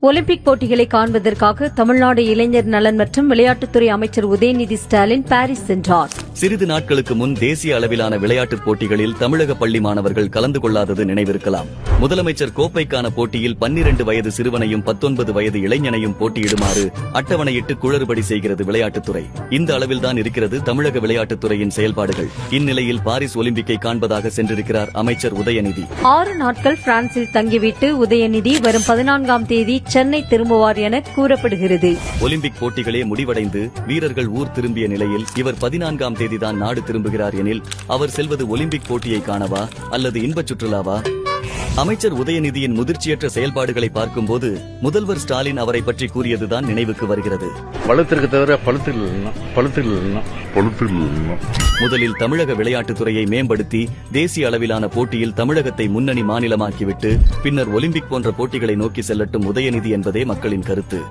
Olympic போட்டிகளை காண்பதற்காக தமிழ்நாடு இளைஞர் நலன் மற்றும் விளையாட்டுத்துறை அமைச்சர் உதயநிதி ஸ்டாலின் பாரிஸ் சென்றார். சிறிது நாட்களுக்கு முன் தேசிய அளவிலான விளையாட்டுப் போட்டிகளில் தமிழக பள்ளி மாணவர்கள் கலந்து கொள்ளாதது நினைவிருக்கலாம். முதலமைச்சர் கோப்பைக்கான போட்டியில் 12 வயது சிறுவனையும் 19 வயது இளைஞனையும் போட்டியிடுமாறு அட்டவணையிட்டு குளறுபடி செய்கிறது விளையாட்டுத்துறை. இந்த அளவில்தான் இருக்கிறது தமிழக விளையாட்டுத்துறையின் செயல்பாடுகள். இந்நிலையில் பாரிஸ் ஒலிம்பிக்கை காண்பதாக சென்றிருக்கிறார் அமைச்சர் உதயநிதி. 6 நாட்கள் பிரான்சில் தங்கிவிட்டு உதயநிதி வரும் 14ஆம் தேதி சென்னை திரும்புவார் என கூறப்படுகிறது. ஒலிம்பிக் போட்டிகளே முடிவடைந்து வீரர்கள் ஊர் திரும்பிய நிலையில் இவர் 14ஆம் தேதிதான் நாடு திரும்புகிறார் எனில் அவர் செல்வது ஒலிம்பிக் போட்டியை காணவா அல்லது இன்பச் சுற்றுலாவா? அமைச்சர் உதயநிதியின் முதிர்ச்சியற்ற செயல்பாடுகளை பார்க்கும்போது முதல்வர் ஸ்டாலின் அவரை பற்றி கூறியதுதான் நினைவுக்கு வருகிறது. முதலில் தமிழக விளையாட்டுத்துறையை மேம்படுத்தி தேசிய அளவிலான போட்டியில் தமிழகத்தை முன்னணி மாநிலமாக்கிவிட்டு பின்னர் ஒலிம்பிக் போன்ற போட்டிகளை நோக்கி செல்லட்டும் உதயநிதி என்பதே மக்களின் கருத்து.